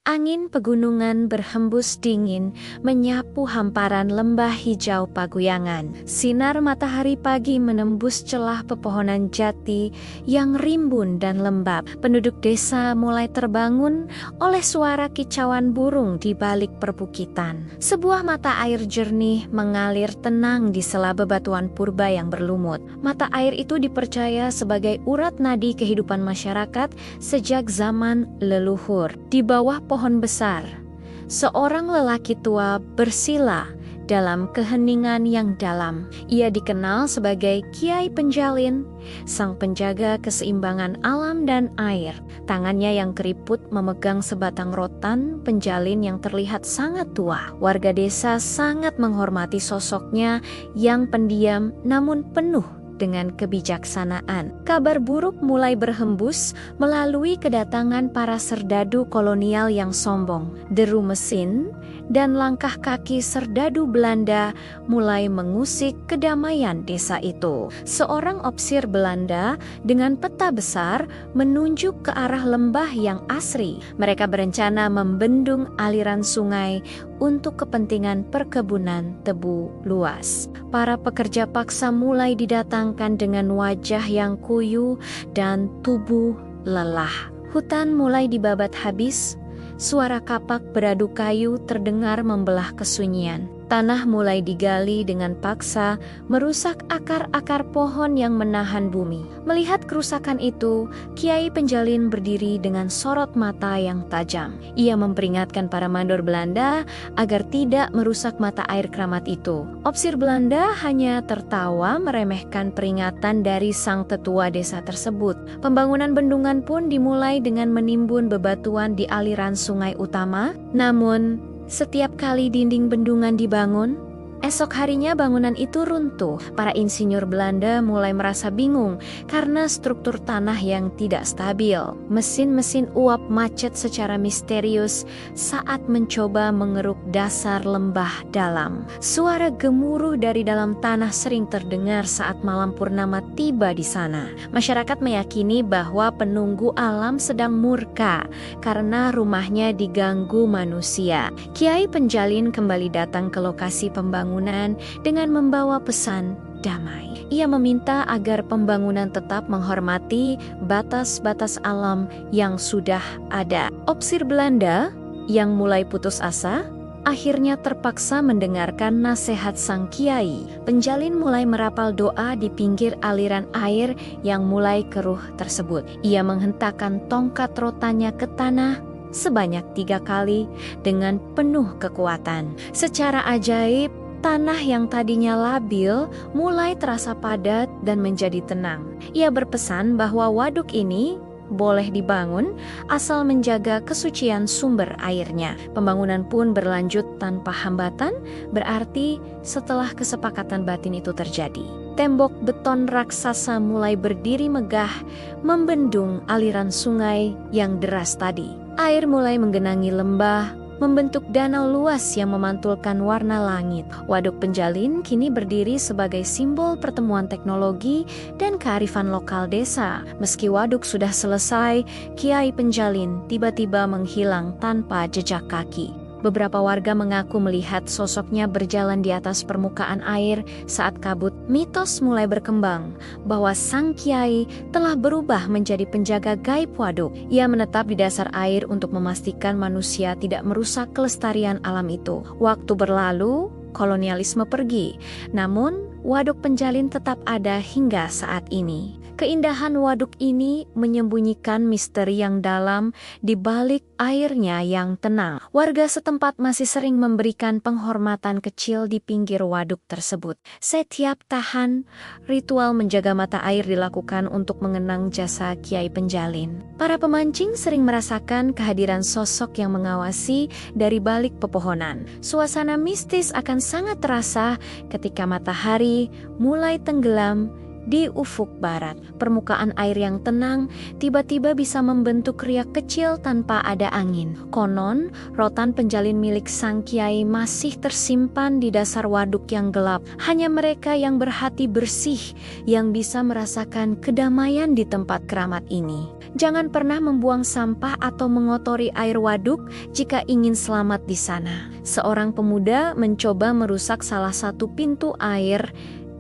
Angin pegunungan berhembus dingin, menyapu hamparan lembah hijau paguyangan. Sinar matahari pagi menembus celah pepohonan jati yang rimbun dan lembab. Penduduk desa mulai terbangun oleh suara kicauan burung di balik perbukitan. Sebuah mata air jernih mengalir tenang di sela bebatuan purba yang berlumut. Mata air itu dipercaya sebagai urat nadi kehidupan masyarakat sejak zaman leluhur. Di bawah pohon besar, seorang lelaki tua bersila dalam keheningan yang dalam. Ia dikenal sebagai Kiai Penjalin, sang penjaga keseimbangan alam dan air. Tangannya yang keriput memegang sebatang rotan penjalin yang terlihat sangat tua. Warga desa sangat menghormati sosoknya yang pendiam namun penuh dengan kebijaksanaan. Kabar buruk mulai berhembus melalui kedatangan para serdadu kolonial yang sombong. Deru mesin dan langkah kaki serdadu Belanda mulai mengusik kedamaian desa itu. Seorang opsir Belanda dengan peta besar menunjuk ke arah lembah yang asri. Mereka berencana membendung aliran sungai untuk kepentingan perkebunan tebu luas. Para pekerja paksa mulai didatangkan dengan wajah yang kuyu dan tubuh lelah. Hutan mulai dibabat habis, suara kapak beradu kayu terdengar membelah kesunyian. Tanah mulai digali dengan paksa, merusak akar-akar pohon yang menahan bumi. Melihat kerusakan itu, Kiai Penjalin berdiri dengan sorot mata yang tajam. Ia memperingatkan para mandor Belanda agar tidak merusak mata air keramat itu. Opsir Belanda hanya tertawa meremehkan peringatan dari sang tetua desa tersebut. Pembangunan bendungan pun dimulai dengan menimbun bebatuan di aliran sungai utama. Namun, setiap kali dinding bendungan dibangun, esok harinya bangunan itu runtuh. Para insinyur Belanda mulai merasa bingung karena struktur tanah yang tidak stabil. Mesin-mesin uap macet secara misterius saat mencoba mengeruk dasar lembah dalam. Suara gemuruh dari dalam tanah sering terdengar saat malam purnama tiba di sana. Masyarakat meyakini bahwa penunggu alam sedang murka karena rumahnya diganggu manusia. Kiai Penjalin kembali datang ke lokasi pembangunan dengan membawa pesan damai. Ia meminta agar pembangunan tetap menghormati batas-batas alam yang sudah ada. Opsir Belanda yang mulai putus asa akhirnya terpaksa mendengarkan nasihat sang kiai. Penjalin mulai merapal doa di pinggir aliran air yang mulai keruh tersebut. Ia menghentakkan tongkat rotannya ke tanah sebanyak 3 kali dengan penuh kekuatan. Secara ajaib, tanah yang tadinya labil mulai terasa padat dan menjadi tenang. Ia berpesan bahwa waduk ini boleh dibangun asal menjaga kesucian sumber airnya. Pembangunan pun berlanjut tanpa hambatan, berarti setelah kesepakatan batin itu terjadi. Tembok beton raksasa mulai berdiri megah, membendung aliran sungai yang deras tadi. Air mulai menggenangi lembah, membentuk danau luas yang memantulkan warna langit. Waduk Penjalin kini berdiri sebagai simbol pertemuan teknologi dan kearifan lokal desa. Meski waduk sudah selesai, Kiai Penjalin tiba-tiba menghilang tanpa jejak kaki. Beberapa warga mengaku melihat sosoknya berjalan di atas permukaan air saat kabut. Mitos mulai berkembang bahwa sang kiai telah berubah menjadi penjaga gaib waduk. Ia menetap di dasar air untuk memastikan manusia tidak merusak kelestarian alam itu. Waktu berlalu, kolonialisme pergi. Namun, waduk Penjalin tetap ada hingga saat ini. Keindahan waduk ini menyembunyikan misteri yang dalam di balik airnya yang tenang. Warga setempat masih sering memberikan penghormatan kecil di pinggir waduk tersebut. Setiap tahan, ritual menjaga mata air dilakukan untuk mengenang jasa Kiai Penjalin. Para pemancing sering merasakan kehadiran sosok yang mengawasi dari balik pepohonan. Suasana mistis akan sangat terasa ketika matahari mulai tenggelam di ufuk barat. Permukaan air yang tenang tiba-tiba bisa membentuk riak kecil tanpa ada angin. Konon, rotan penjalin milik sang kiai masih tersimpan di dasar waduk yang gelap. Hanya mereka yang berhati bersih yang bisa merasakan kedamaian di tempat keramat ini. Jangan pernah membuang sampah atau mengotori air waduk jika ingin selamat di sana. Seorang pemuda mencoba merusak salah satu pintu air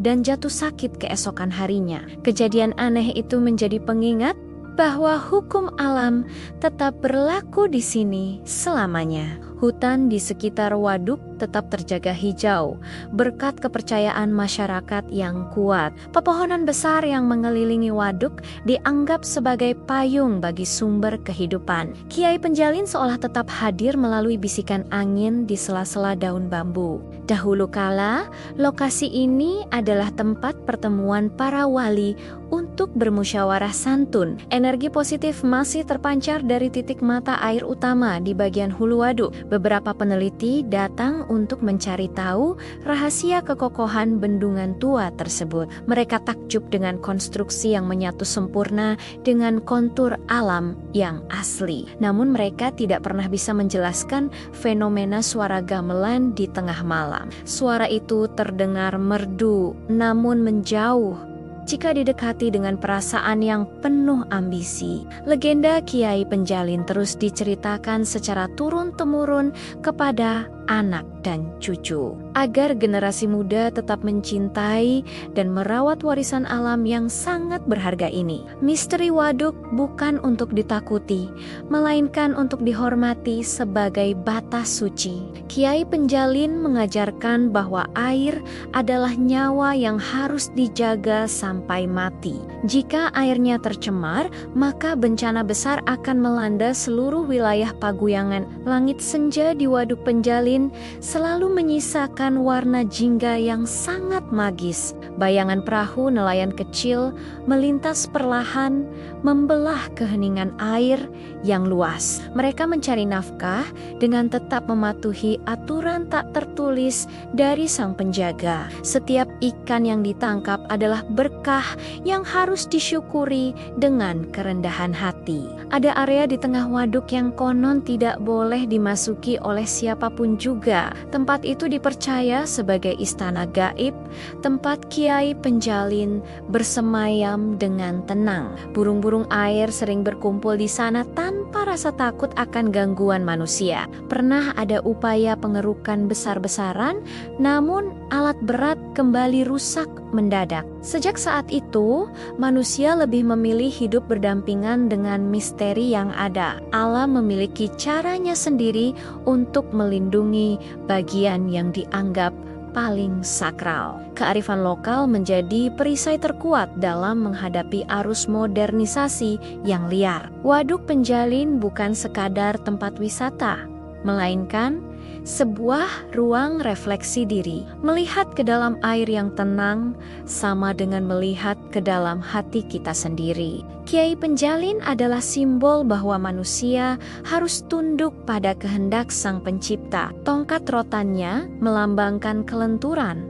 dan jatuh sakit keesokan harinya. Kejadian aneh itu menjadi pengingat bahwa hukum alam tetap berlaku di sini selamanya. Hutan di sekitar waduk tetap terjaga hijau berkat kepercayaan masyarakat yang kuat. Pepohonan besar yang mengelilingi waduk dianggap sebagai payung bagi sumber kehidupan. Kiai Penjalin seolah tetap hadir melalui bisikan angin di sela-sela daun bambu. Dahulu kala, lokasi ini adalah tempat pertemuan para wali untuk bermusyawarah santun. Energi positif masih terpancar dari titik mata air utama di bagian hulu waduk. Beberapa peneliti datang untuk mencari tahu rahasia kekokohan bendungan tua tersebut. Mereka takjub dengan konstruksi yang menyatu sempurna dengan kontur alam yang asli. Namun mereka tidak pernah bisa menjelaskan fenomena suara gamelan di tengah malam. Suara itu terdengar merdu namun menjauh jika didekati dengan perasaan yang penuh ambisi. Legenda Kiai Penjalin terus diceritakan secara turun-temurun kepada anak dan cucu, agar generasi muda tetap mencintai dan merawat warisan alam yang sangat berharga ini. Misteri waduk bukan untuk ditakuti, melainkan untuk dihormati sebagai batas suci. Kiai Penjalin mengajarkan bahwa air adalah nyawa yang harus dijaga sampai mati. Jika airnya tercemar, maka bencana besar akan melanda seluruh wilayah Paguyangan. Langit senja di Waduk Penjalin selalu menyisakan warna jingga yang sangat magis. Bayangan perahu nelayan kecil melintas perlahan, membelah keheningan air yang luas. Mereka mencari nafkah dengan tetap mematuhi aturan tak tertulis dari sang penjaga. Setiap ikan yang ditangkap adalah berkah yang harus disyukuri dengan kerendahan hati. Ada area di tengah waduk yang konon tidak boleh dimasuki oleh siapapun juga. Tempat itu dipercaya sebagai istana gaib, tempat Kiai Penjalin bersemayam dengan tenang. Burung-burung air sering berkumpul di sana tanpa rasa takut akan gangguan manusia. Pernah ada upaya pengerukan besar-besaran, namun alat berat kembali rusak mendadak. Sejak saat itu, manusia lebih memilih hidup berdampingan dengan misteri yang ada. Alam memiliki caranya sendiri untuk melindungi bagian yang dianggap paling sakral. Kearifan lokal menjadi perisai terkuat dalam menghadapi arus modernisasi yang liar. Waduk Penjalin bukan sekadar tempat wisata, melainkan sebuah ruang refleksi diri. Melihat ke dalam air yang tenang sama dengan melihat ke dalam hati kita sendiri. Kiai Penjalin adalah simbol bahwa manusia harus tunduk pada kehendak Sang Pencipta. Tongkat rotannya melambangkan kelenturan,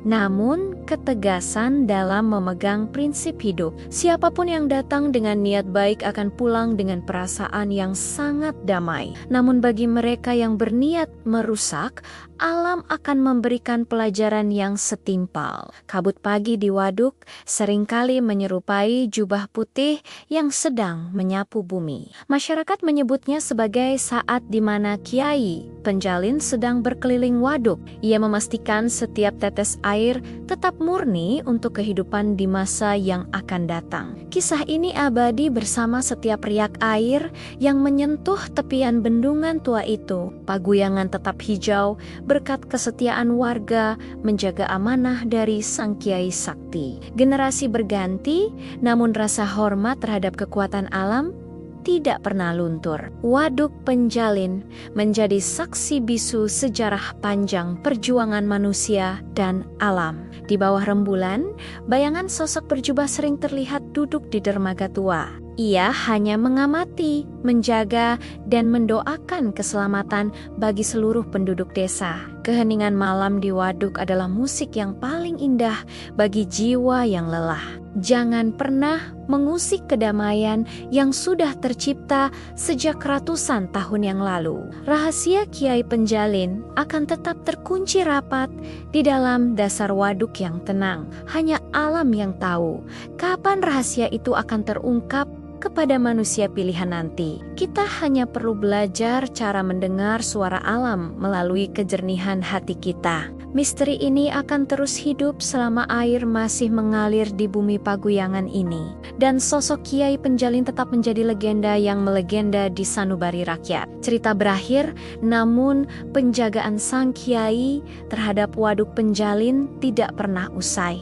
namun ketegasan dalam memegang prinsip hidup. Siapapun yang datang dengan niat baik akan pulang dengan perasaan yang sangat damai. Namun bagi mereka yang berniat merusak, alam akan memberikan pelajaran yang setimpal. Kabut pagi di waduk seringkali menyerupai jubah putih yang sedang menyapu bumi. Masyarakat menyebutnya sebagai saat di mana Kiai Penjalin sedang berkeliling waduk. Ia memastikan setiap tetes air tetap murni untuk kehidupan di masa yang akan datang. Kisah ini abadi bersama setiap riak air yang menyentuh tepian bendungan tua itu. Paguyangan tetap hijau berkat kesetiaan warga menjaga amanah dari Sang Kiai Sakti. Generasi berganti, namun rasa hormat terhadap kekuatan alam tidak pernah luntur. Waduk Penjalin menjadi saksi bisu sejarah panjang perjuangan manusia dan alam. Di bawah rembulan, bayangan sosok berjubah sering terlihat duduk di dermaga tua. Ia hanya mengamati, menjaga, dan mendoakan keselamatan bagi seluruh penduduk desa. Keheningan malam di waduk adalah musik yang paling indah bagi jiwa yang lelah. Jangan pernah mengusik kedamaian yang sudah tercipta sejak ratusan tahun yang lalu. Rahasia Kiai Penjalin akan tetap terkunci rapat di dalam dasar waduk yang tenang. Hanya alam yang tahu kapan rahasia itu akan terungkap kepada manusia pilihan nanti. Kita hanya perlu belajar cara mendengar suara alam melalui kejernihan hati kita. Misteri ini akan terus hidup selama air masih mengalir di bumi Paguyangan ini. Dan sosok Kiai Penjalin tetap menjadi legenda yang melegenda di sanubari rakyat. Cerita berakhir, namun penjagaan sang Kiai terhadap Waduk Penjalin tidak pernah usai.